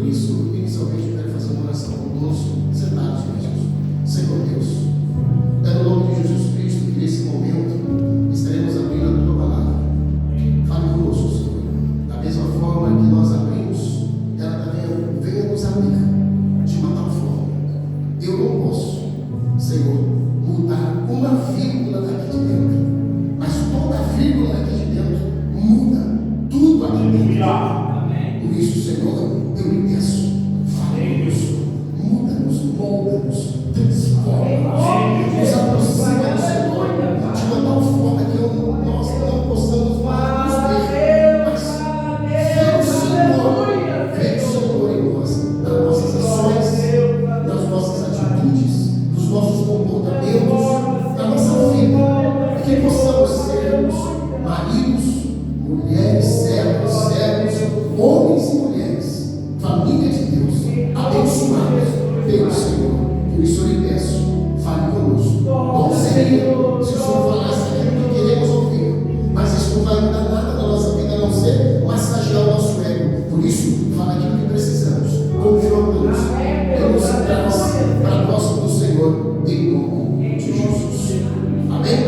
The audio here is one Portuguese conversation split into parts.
isso, inicialmente, eu quero fazer uma oração conosco, sentados mesmo. Senhor Deus, é no nome de Jesus Cristo que nesse momento estaremos abrindo a tua palavra. Fale conosco, Senhor. Da mesma forma que nós abrimos, ela também venha nos abrir de uma tal forma. Eu não posso, Senhor, mudar uma vírgula daqui de dentro, mas toda vírgula daqui de dentro muda tudo aqui dentro. Por isso, Senhor, eu lhe peço, fale conosco, muda-nos, molda-nos, transforma-nos, nos aproxima do Senhor de uma tal forma que nós não possamos mais nos ver, mas vem o Senhor em nós, nas nossas ações, nas nossas atitudes, nos nossos comportamentos, na nossa vida, que possamos sermos maridos, mulheres, servos, homens e mulheres, família de Deus, abençoados pelo Senhor. Por isso eu lhe peço, fale conosco. Bom seria se o Senhor falasse aquilo que queremos ouvir, mas isso não vai mudar nada na nossa vida, a não ser massagear o nosso ego. Por isso, fala aquilo que precisamos, confronta-nos, nos traz para próximo do Senhor, em nome de Jesus. Amém?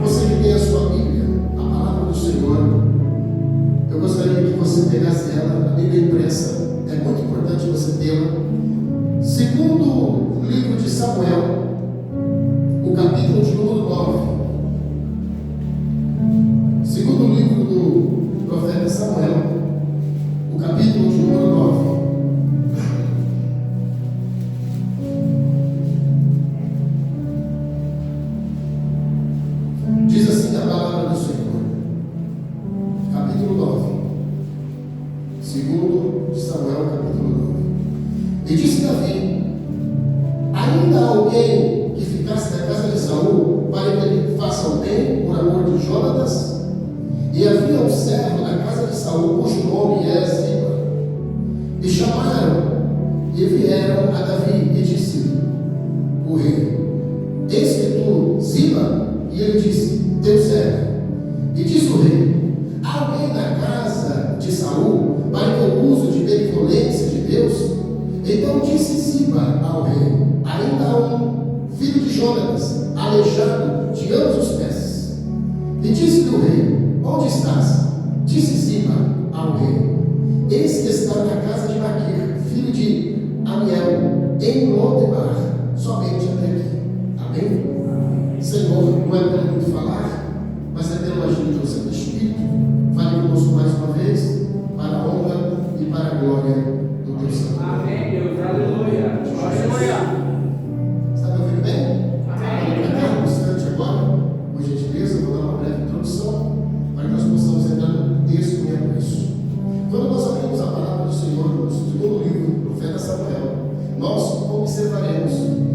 Você que tem a sua Bíblia, a palavra do Senhor, eu gostaria que você pegasse ela, a Bíblia impressa, é muito importante você tê-la. Segundo livro de Samuel, o capítulo de número 9. Segundo livro do profeta Samuel, o capítulo de número 9. Diz assim a palavra do Senhor, capítulo 9. Segundo Samuel, capítulo 9. E disse Davi: ainda há alguém que ficasse na casa de Saul para que ele faça o bem por amor de Jonatas? E havia um servo na casa de Saul cujo nome era Ziba. E chamaram e vieram a Davi e disse o rei: eis que tu, Ziba? E ele disse: teu servo. E disse o rei: há alguém na casa de Saul para que eu use de benevolência de Deus? Então disse Ziba ao rei: ainda há um filho de Jonatas, aleijado de ambos os pés. E disse-lhe o rei: onde estás? Disse Ziba ao rei: eis que está na casa de Maquir, filho de Amiel, em Lodebar, somente até aqui. Amém? Senhor, não é pelo muito falar, mas é pelo agir do Santo Espírito. Fale conosco mais uma vez, para a honra e para a glória do teu Santo. Amém, Deus, aleluia. Está me ouvindo bem? Amém. Vamos entrar no instante agora, por gentileza, eu vou dar uma breve introdução, para que nós possamos entrar no texto e é isso. Quando nós abrimos a palavra do Senhor, no segundo livro do profeta Samuel, nós observaremos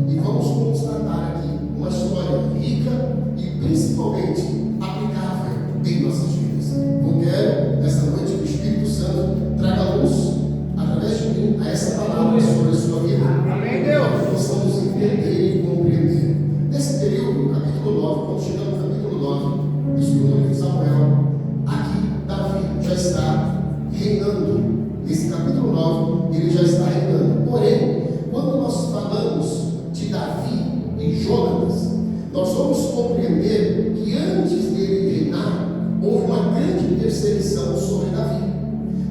e vamos constatar aqui uma história rica e principalmente aplicável em nossas vidas. Eu quero, nesta noite, que o Espírito Santo traga luz através de mim a essa palavra sobre a sua vida. Amém, Deus. Para que possamos entender e compreender. Nesse período, capítulo 9, quando chegamos no capítulo 9 do segundo livro de Samuel, aqui Davi já está reinando. Nesse capítulo 9, ele já está reinando. Porém, quando nós falamos de Davi e Jonatas, nós vamos compreender que antes dele reinar, houve uma grande perseguição sobre Davi.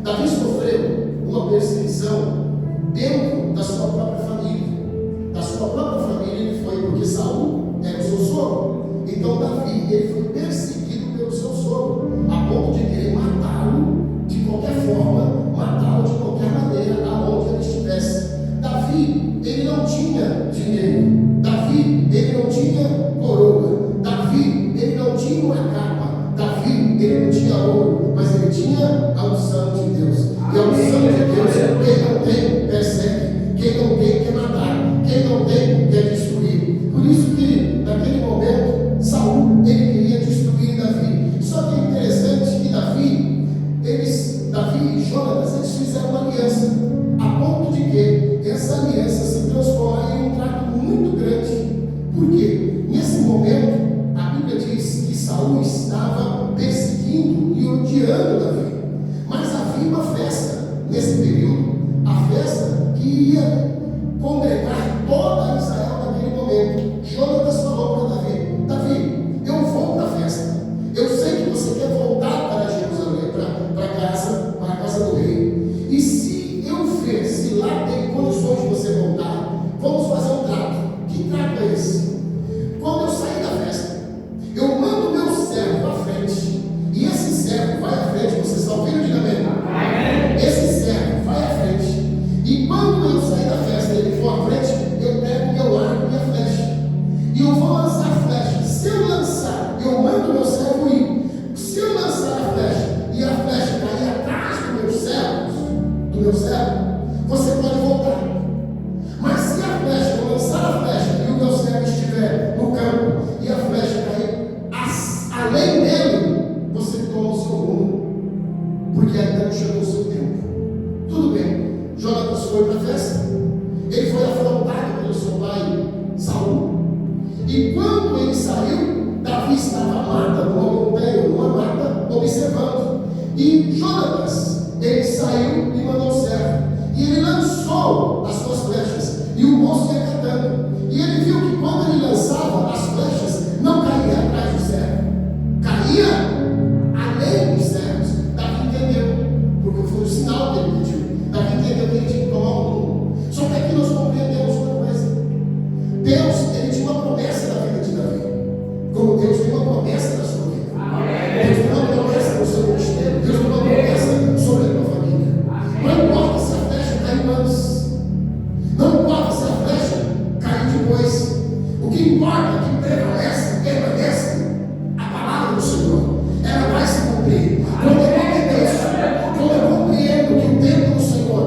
Davi sofreu uma perseguição dentro da sua própria família. Da sua própria família ele foi, porque Saul era o seu sogro. Então Davi, ele foi perseguido pelo seu sogro, a ponto de querer matá-lo de qualquer forma, matá-lo de qualquer maneira, aonde ele estivesse. Davi, ele não tinha dinheiro. Davi, ele não tinha coroa. Davi, ele não tinha uma capa. Davi, ele não tinha ouro, mas ele tinha a unção de Deus. E a unção de Deus, quem não tem, persegue. Quem não tem, quer matar. Quem não tem, quer destruir. Por isso que, naquele momento, Saul, ele queria destruir Davi. Só que é interessante que Davi e Jonatas, eles fizeram uma aliança, a ponto de que essa aliança se transforma em um trato muito grande. Porque, nesse momento, a Bíblia diz que Saul estava perseguindo e odiando Davi. Mas havia uma festa nesse período, a festa ia congregar toda Israel naquele momento. Jonatas falou para Davi: Davi, eu vou para a festa. Eu sei que você quer voltar para Jerusalém, para a casa do rei. E se eu ver se lá tem condições de você voltar, vamos fazer um trato. Que trato é esse? Quando eu sair da festa, eu mando meu servo à frente. E esse servo vai à frente. Vocês estão ouvindo? Diga amém. Esse servo vai à frente. E quando eu sair da festa e ele for à frente, eu pego meu arco e minha flecha. E eu vou lançar a flecha. Se eu lançar, eu mando meu servo ir. Se eu lançar a flecha e a flecha cair atrás do meu servo, você pode voltar. Mas se a flecha, eu lançar a flecha e o meu servo estiver no campo e a flecha cair além dele, você toma o seu rumo, porque ainda não chegou o seu tempo. Tudo bem. Jonatas foi para a festa. Ele foi afrontado pelo seu pai Saul. E quando ele saiu, Davi estava mata, numa montanha, numa mata, observando. E Jonatas, ele saiu e mandou o servo. E ele lançou as suas flechas. E o moço ia catando. E ele viu que quando ele lançava as flechas, não caía atrás do servo, caía além dos servos. Davi entendeu, porque foi o sinal que ele pediu. Davi entendeu que ele tinha que tomar um rumo. Só que aqui nós compreendemos uma coisa. Deus, ele tinha uma promessa da vida de Davi. Como Deus tem uma promessa da sua vida. Deus tem uma promessa no seu ministério. Deus tem uma promessa sobre a tua família. Não importa se a flecha caiu antes. Não importa se a flecha caiu depois. O que importa é que permanece a palavra do Senhor. Ela vai se cumprir. Quando eu compreendo que o tempo do Senhor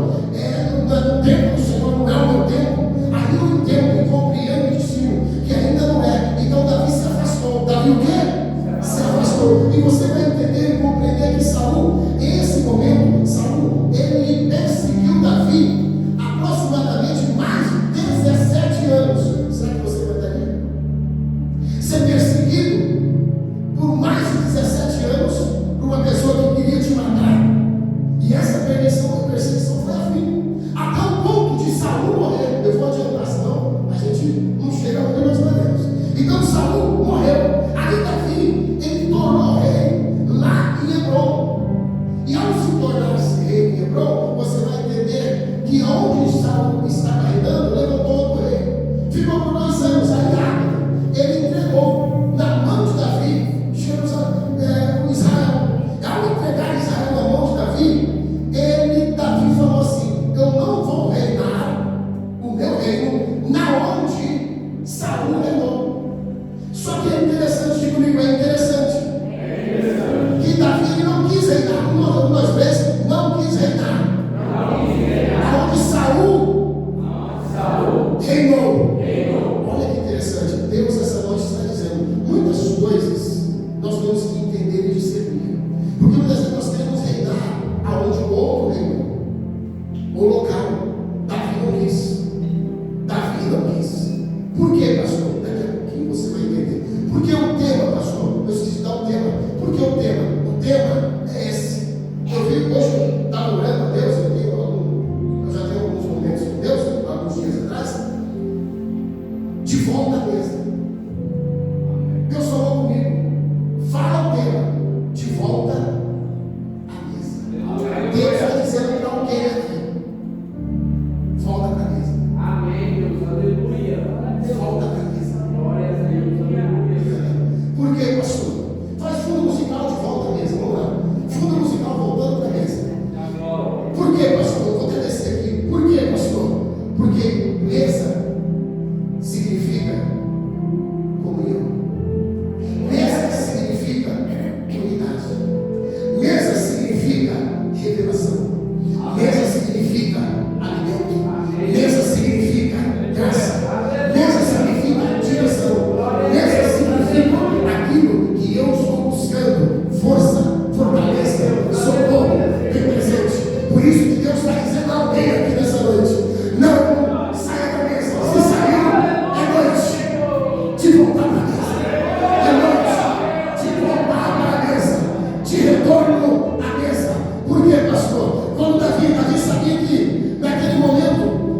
o tempo do Senhor não é o meu tempo, aí eu entendo e compreendo e distingo que ainda não é. Então Davi se afastou. Davi o quê? Se afastou. E você vai entender e compreender que Saul, nesse momento, Saul, ele perseguiu Davi aproximadamente mais de 17 anos. Será que você aguentaria ser perseguido por mais de 17 anos por uma pessoa que queria te matar? E essa perseguição foi a fim, até o ponto de Saul morrer. Eu vou adiantar, senão a gente não chega onde nós queremos. Então Saul morreu. Aí Davi, ele tornou rei lá em Hebrom. E ao se tornar rei em Hebrom, você vai entender que onde Saul estava reinando, levantou outro rei. Ficou por 2 anos. Aí ele entregou na mão de Davi Israel. Ao entregar Israel na mão de Davi, Davi falou assim: eu não vou reinar o meu reino na onde Saul reinou. Só que é interessante, digo comigo, é interessante que Davi ele não quis reinar. Uma vez não quis reinar aonde Saul reinou. Olha que interessante. Deus essa noite está dizendo muitas coisas nós temos que entender e discernir, porque muitas vezes nós queremos reinar aonde o outro reinou. O local, Davi não quis. Por que, pastor? Daqui a pouquinho você vai entender. Por que o tema, pastor? Eu esqueci de dar o tema. Por que o tema? O tema é esse. Eu vi hoje, estava orando a Deus, eu já tenho alguns momentos com Deus, alguns dias atrás, de volta à mesa. Deus falou comigo: fala o tema, de volta à mesa. Deus está dizendo para alguém aqui: volta para a mesa. Amém, Deus, aleluia. Volta para a mesa. Glória a Deus, aleluia. Por que, pastor? Faz fundo musical de volta à mesa. Vamos lá. Fundo musical voltando para a mesa. Por que, pastor? Eu vou descer aqui. Por que, pastor? Porque mesa significa comunhão. Mesa significa unidade. Mesa significa revelação. Mesa significa alimento. Mesa significa graça. Mesa significa direção. Mesa significa aquilo que eu estou buscando: força, fortaleza, socorro, presente. Por isso que Deus está dizendo a alguém aqui nessa noite: não saia da mesa. Se saiu, é noite de voltar para a mesa. É noite de voltar para a mesa, de retorno à mesa. Por quê, pastor? Quando Davi sabia que naquele momento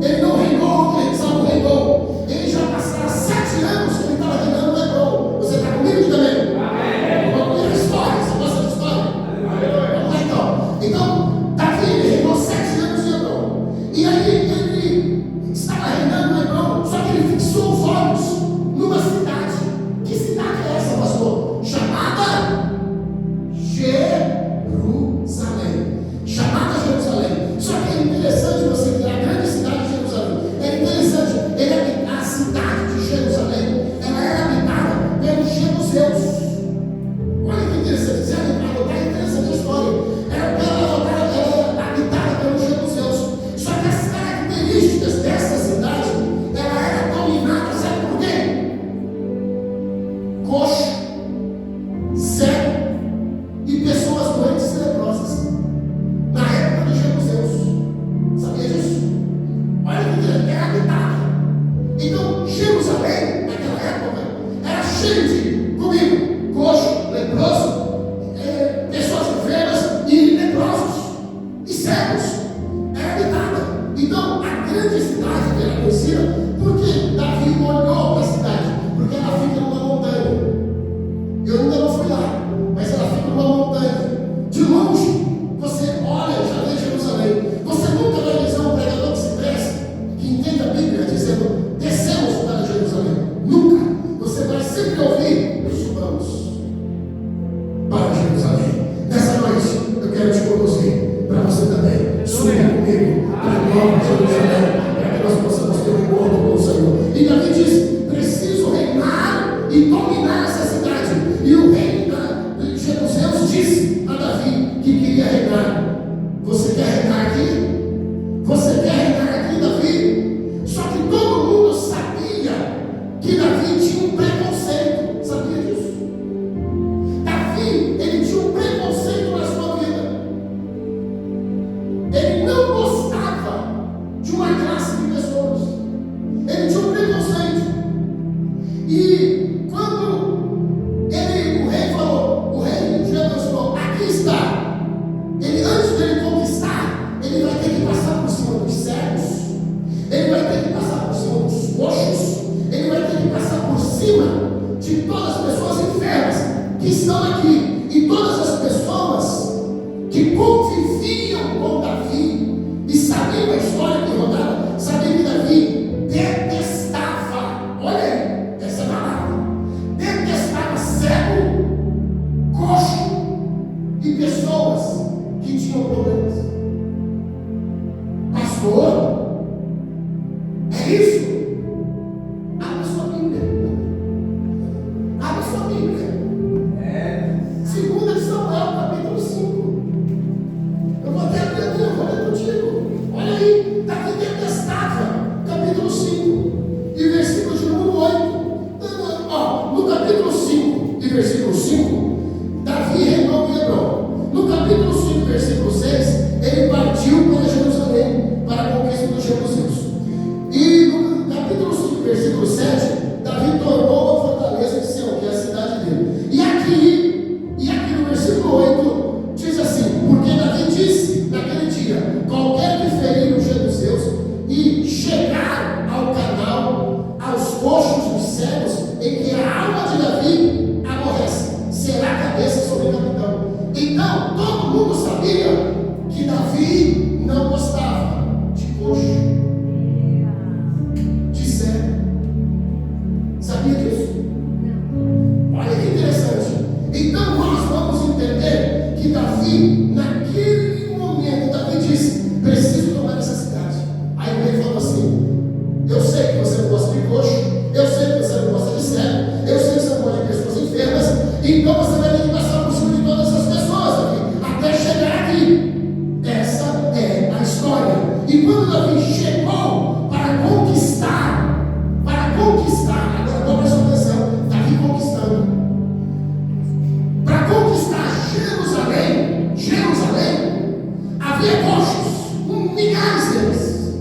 havia coxos, milhares deles.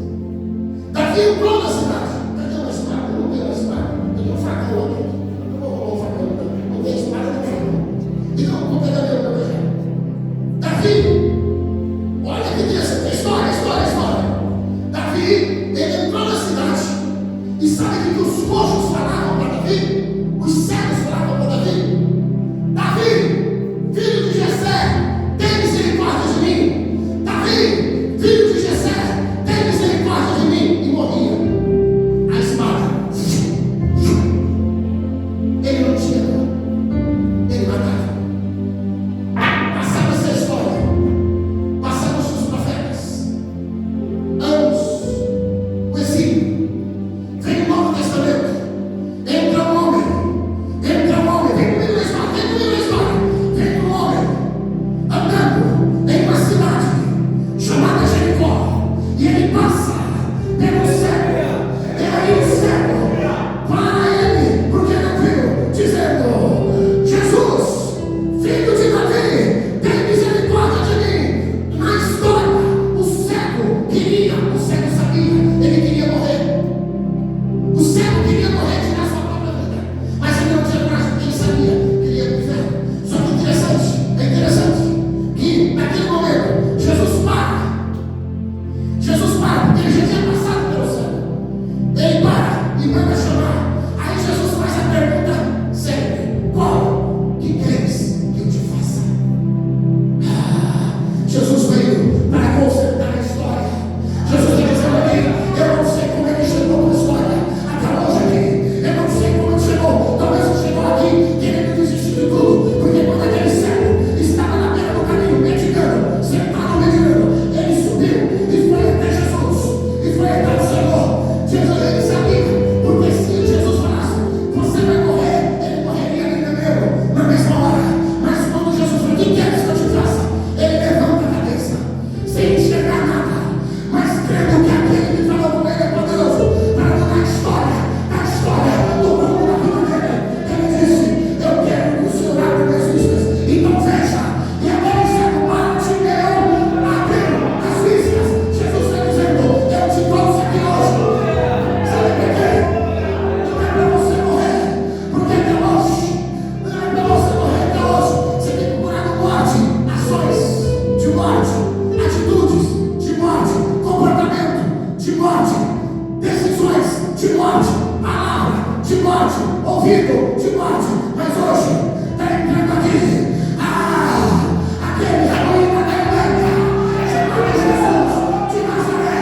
Davi entrou na cidade. Cadê uma espada? Não tem uma espada. Cadê um facão aqui? Eu vou roubar um facão. Não tem espada, não tem facão. Então, vou pegar meu projeto. Davi, olha que interessante. História. Davi, ele entrou na cidade. E sabe o que os coxos falaram para Davi? Os cegos falaram para Davi: Davi, filho de Jessé, tem misericórdia de mim. Davi, filho de Jessé, tem misericórdia de mim. E morria. A espada. Ele não tinha dor. Ele matava. Passava essa história. Passamos os profetas. Anos. O exílio. Vem o Novo Testamento. Entra um homem. Vem comigo na história. Vem um homem andando em uma cidade chamada Jericó. E ele passa pelo cego. E aí o cego para ele, porque não viu, dizendo: Jesus, filho de Davi, tem misericórdia de mim. Na história, o cego sabia, ele queria morrer. O cego queria morrer, tirar sua própria vida. Mas ele não tinha coragem, porque ele sabia que ele ia para o inferno. Só que é interessante que naquele momento Jesus para, porque ele já tinha passado pelo cego. Ele para e manda chamar. Aí Jesus faz a pergunta sempre: qual que queres que eu te faça? Jesus veio para consertar a história. Jesus está dizendo aqui: eu não sei como é que chegou a história até hoje aqui. Eu não sei como chegou. Talvez você chegou aqui querendo desistir de tudo. Porque quando aquele cego estava na beira do caminho, meditando, sentado meditando, ele subiu e foi até Jesus. E foi até o Senhor. Jesus, ele sabia. Porque se Jesus falasse: você vai morrer, ele morreria ali mesmo, na mesma hora. Mas quando Jesus falou: o que queres que eu te faça? Ele levanta a cabeça, sem enxergar nada, mas crendo que aquele que falou com ele é poderoso para mudar a história do mundo da vida dele. Ele disse: eu quero que o Senhor abra minhas vistas. Então veja, e aquele cego Bartimeu abriu as vistas. Jesus está dizendo: eu te trouxe aqui hoje. Sabe por quê? Não é para você morrer, porque até hoje, não é para você morrer até hoje. Você tem procurado morte, ações de morte, atitudes de morte, comportamento de morte, decisões de morte, palavra de morte, ouvido de morte. Mas hoje está entrando aqui aquele heroína da América chamado Jesus de Nazaré.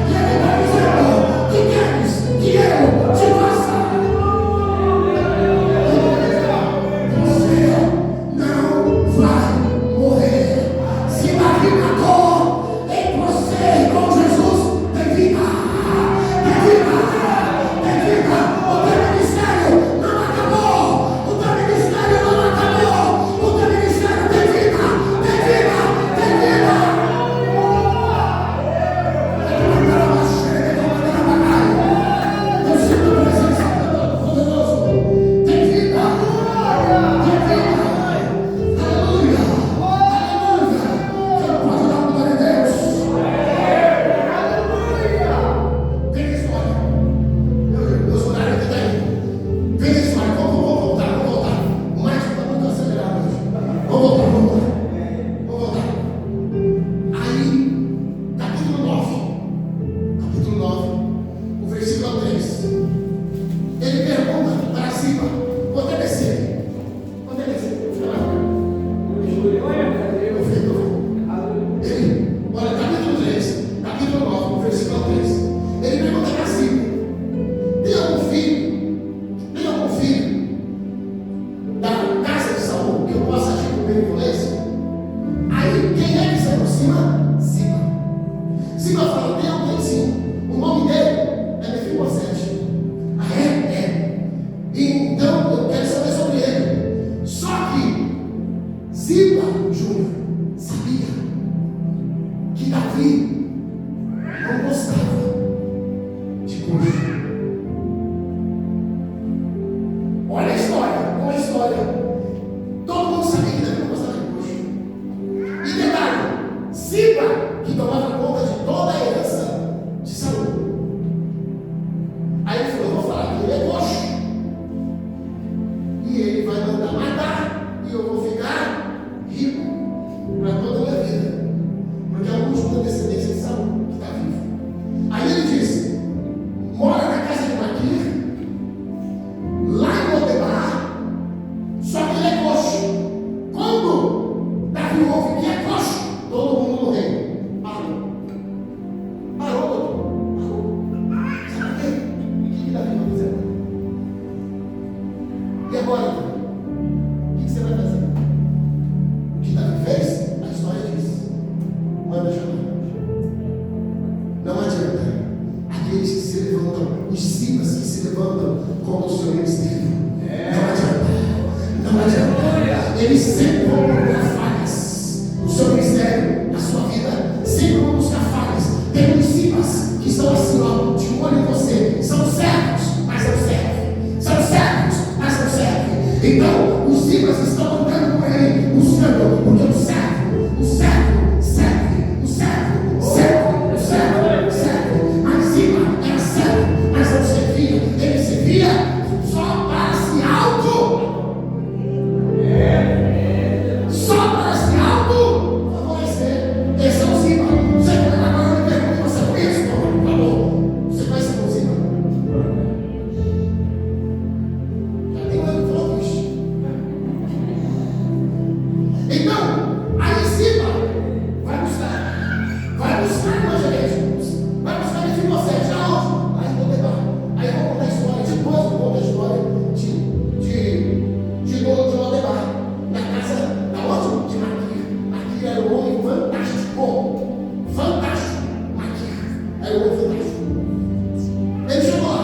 E ele está dizendo: que queres que eu te faça? Você não vai morrer. Se Davi matou, em você e com Jesus tem vida. O teu ministério não acabou. O teu ministério não acabou. O teu ministério tem vida. Eu sinto a presença do poderoso. Tem vida. Aleluia. Quem pode dar glória a Deus? Vem a história. Meus horários aqui daí. Vem a história. Vamos voltar. O Mike está muito acelerado hoje. Vamos voltar. Aí, capítulo 9, o versículo 3. Ele pergunta para Ziba: quando é descer? Olha, capítulo 9, o versículo 3. Ele pergunta para Ziba: tem algum filho da casa de Saul que eu possa agir com benevolência? Aí, quem é que se aproxima? Ziba fala: tem alguém sim. O nome dele é Mefibosete. É. Então, eu quero saber sobre ele. Só que Ziba Júnior sabia que Davi não gostava de coxo. Olha a história, uma história. Todo mundo sabia que Davi não gostava de coxo. E detalhe, Ziba que tomava conta de toda a herança de Saul. Aí ele falou: eu vou falar que ele é coxo, e ele vai mandar matar, e eu vou ficar rico para toda a minha vida, porque é o último da descendência de Saul que está vivo. Aí ele disse: mora na casa de Maquir, lá em Lodebar, só que ele é coxo. Quando Davi ouve que é coxo, todo mundo no reino parou. Parou, doutor. Parou. Sabe por quê? O que Davi vai fazer? E agora, o que você vai fazer? O que Davi fez? A história diz: manda chamar. Não adianta. Aqueles que se levantam, os cibas que se levantam contra o seu ministério. Não adianta. Não adianta. Eles sempre vão procurar falhas. O seu ministério, a sua vida, sempre vão buscar falhas. Tem uns cibas que estão assim, ó, de olho em você. São servos, mas não servem. São servos, mas não servem. Então, os cibas estão andando por aí, buscando, porque o servo serve. O servo serve. Mas Ziba era servo, mas não servia. Ele servia só para se favorecer. Esse é o Ziba. Você agora me pergunta: você conhece? Por favor, você conhece o Ziba? Já tem um ano falando isso. Então, aí Ziba vai buscar evangelistas, vai buscar esse processo aonde? Lá em Lodebar. Aí eu vou contar a história, depois eu conto a história de Lodebar, na casa da onde? De Maquir. Maquir era um homem fantástico. Maquir era um homem fantástico. Ele chegou lá.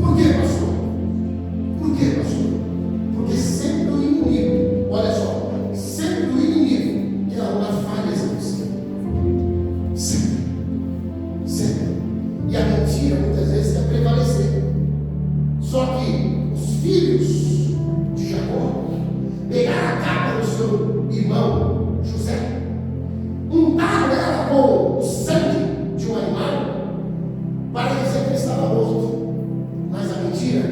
Por quê, pastor? Porque sempre o inimigo, olha só, sempre o inimigo quer arrumar falhas em você. Sempre. E a mentira muitas vezes quer prevalecer. Só que os filhos de Jacó pegaram a capa do seu irmão José, untaram ela com o sangue de um animal para dizer que ele estava morto. Mas a mentira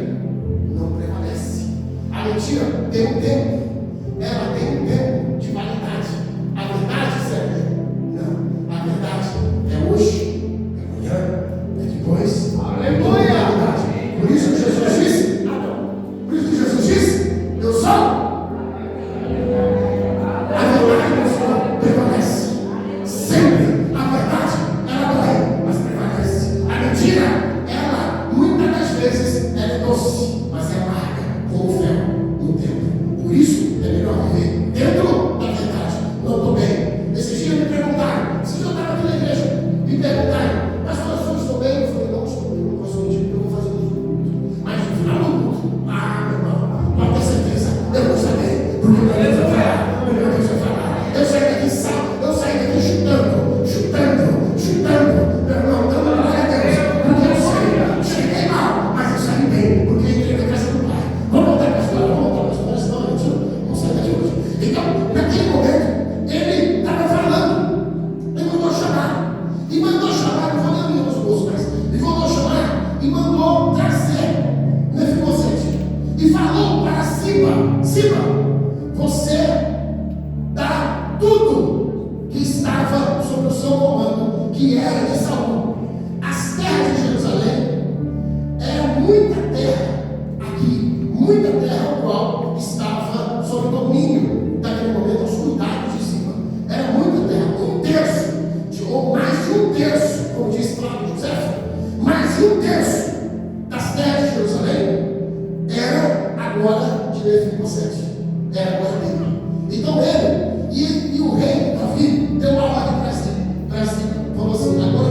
não prevalece. A mentira tem um tempo. Ela tem um tempo de validade. A verdade, Sérgio? Não. A verdade é hoje, é amanhã, é depois. Aleluia! É verdade. Por isso que Jesus disse: eu sou. A verdade não só prevalece. Sempre a verdade, ela dói, mas prevalece. A mentira, ela, muitas das vezes, ela é doce, mas é amarga, como o fel no tempo. Por isso, é melhor viver dentro da verdade. Não estou bem. Esses dias me perguntaram, se eu estava aqui na igreja, me perguntaram: pastor, eu estou bem? Eu falei: não estou bem, não posso mentir, porque eu vou fazer tudo. Mas no final do culto, meu irmão, pode ter certeza, eu vou saber, porque Deus vai falar, eu saí daqui salvo, eu saí daqui chutando, meu irmão, dando glória a Deus, porque eu sei, cheguei mal, mas eu saí bem, porque entrei na casa do Pai. Vamos voltar para a história, senão a gente não sai daqui hoje. Então, naquele momento, ele estava falando, ele mandou chamar, não foi nem os moços, mas ele mandou chamar e mandou trazer Mefibosete. E falou para Ziba: você dá tudo que estava sob o seu comando, que era de Saul. As terras de Jerusalém eram muita terra aqui, muita terra ao qual estava sob o domínio daquele momento, aos cuidados de Ziba. Era muita terra, ou mais de um terço, como diz Flávio José, mais de um terço das terras de Jerusalém era agora de Mefibosete, era agora dele. Então ele e o rei Davi deu uma ordem para Ziba, falou assim: agora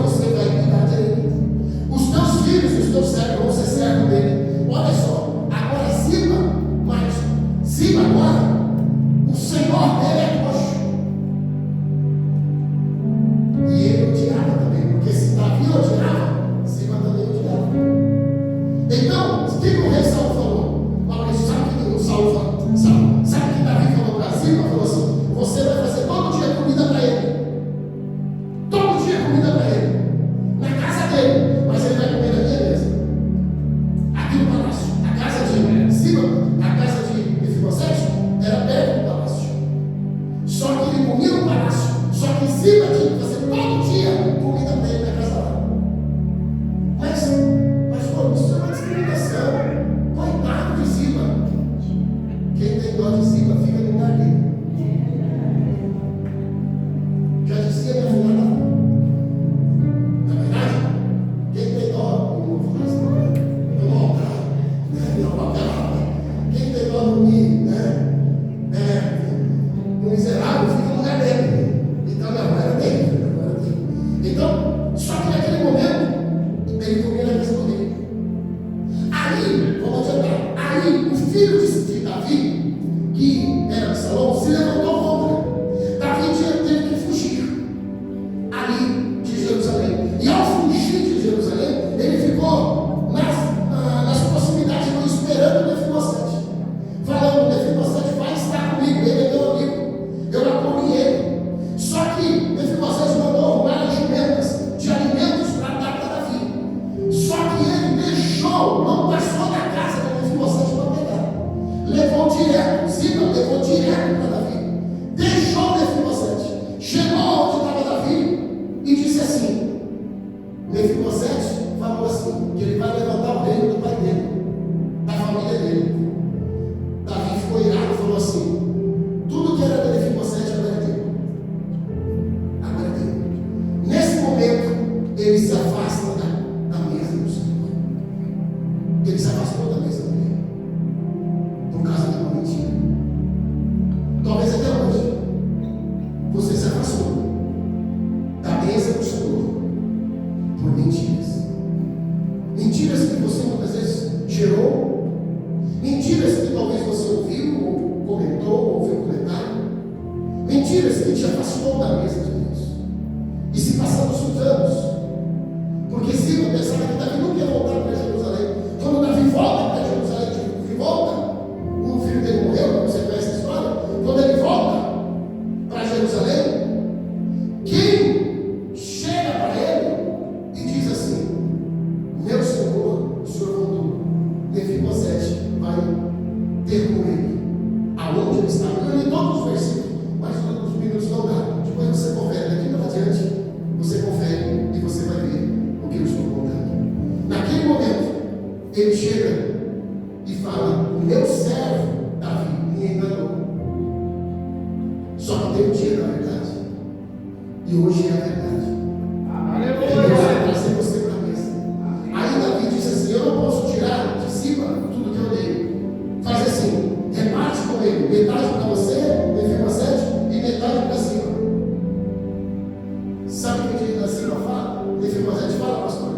que assim não fala, Mefibosete fala, pastor,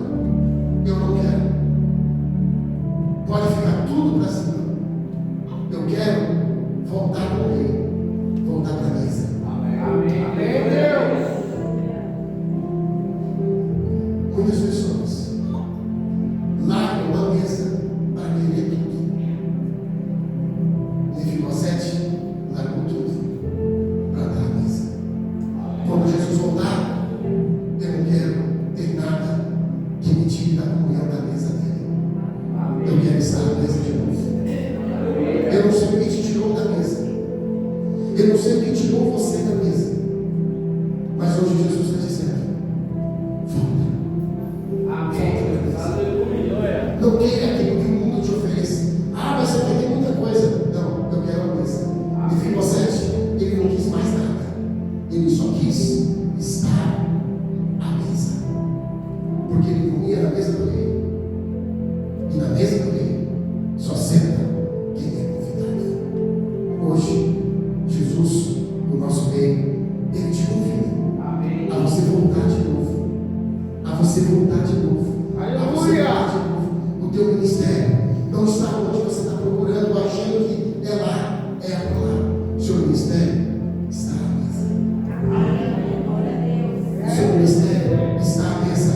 eu não quero. Pode ficar tudo para cima. Eu quero voltar com o rei, voltar para a mesa. Amém. Amém, Deus. Muitas pessoas largam a mesa para querer tudo. Mefibosete largou tudo para dar a mesa. Quando Jesus voltar, eu não quero ter nada que me tire da comunhão da mesa dele. Eu quero estar na mesa de novo. Eu não sei o que te tirou da mesa. Eu não sei o que tirou você da mesa. Mas hoje Jesus está dizendo: volta. Amém. Aleluia. Não queira aquilo que o mundo te oferece. Ah, mas você tem muita coisa. Não, eu quero a mesa. Mefibosete, ele não quis mais nada. Ele só quis estar à mesa. Porque ele comia na mesa do rei. E na mesa do rei só senta quem é convidado. Hoje, Jesus, o nosso rei, ele te convida Amém. a você voltar de novo. A você voltar de novo. A você voltar de novo. O teu ministério não está onde você está procurando, achando que é lá, é acolá. O seu ministério está à mesa. O seu ministério está à mesa,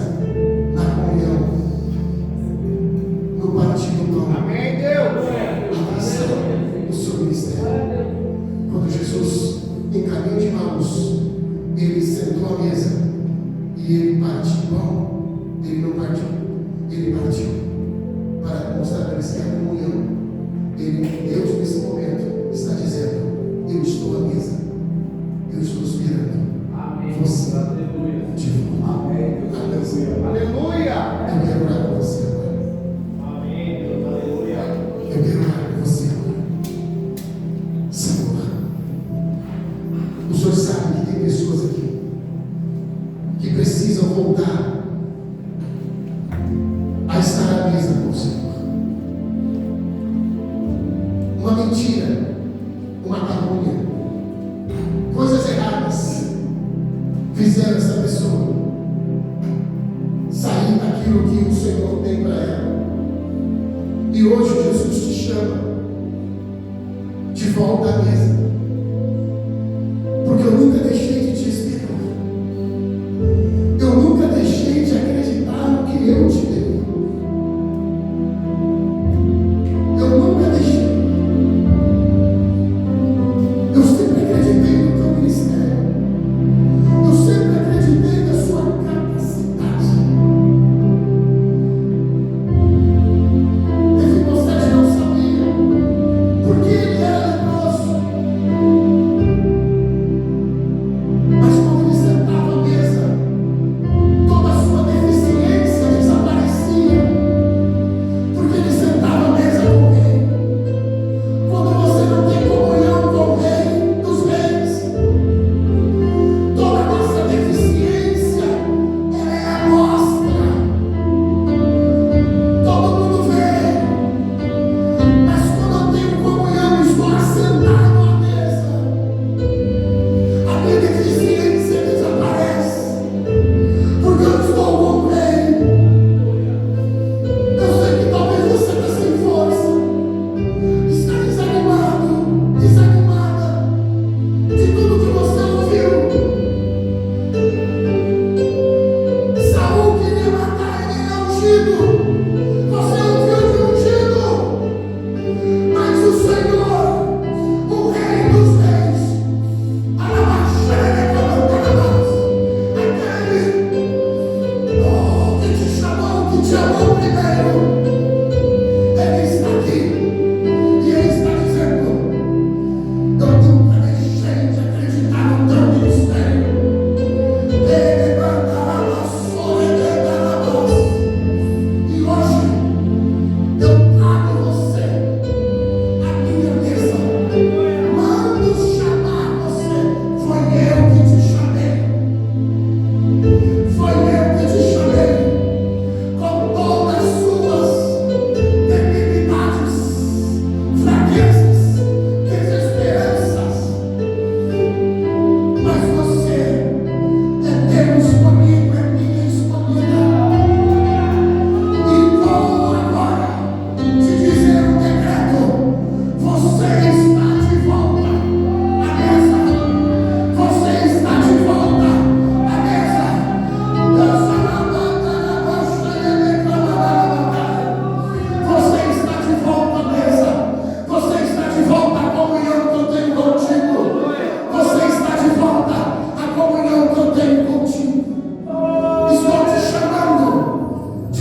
na comunhão, no partir do pão. Amém, Deus. A missão do seu ministério. Quando Jesus, em caminho de Maús, ele sentou à mesa e ele partiu o pão. Ele não partiu, ele partiu para mostrar para eles que a comunhão. Deus, nesse momento, está dizendo: eu estou à mesa, eu estou esperando Amém. você Aleluia. de volta. Amém. À mesa. Aleluia. Eu quero orar com você agora. Amém, Deus. Aleluia. Eu quero orar com você agora. Senhor, o Senhor sabe que tem pessoas aqui que precisam voltar a estar à mesa com o Senhor. Uma mentira, uma calúnia, coisas erradas fizeram essa pessoa sair daquilo que o Senhor tem para ela. E hoje Jesus te chama de volta à mesa, porque eu nunca deixei de te esperar. Eu nunca deixei de acreditar no que eu te dei. Eu nunca deixei. Eu sempre acreditei no teu ministério. Eu sempre acreditei na sua capacidade.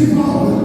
de volta.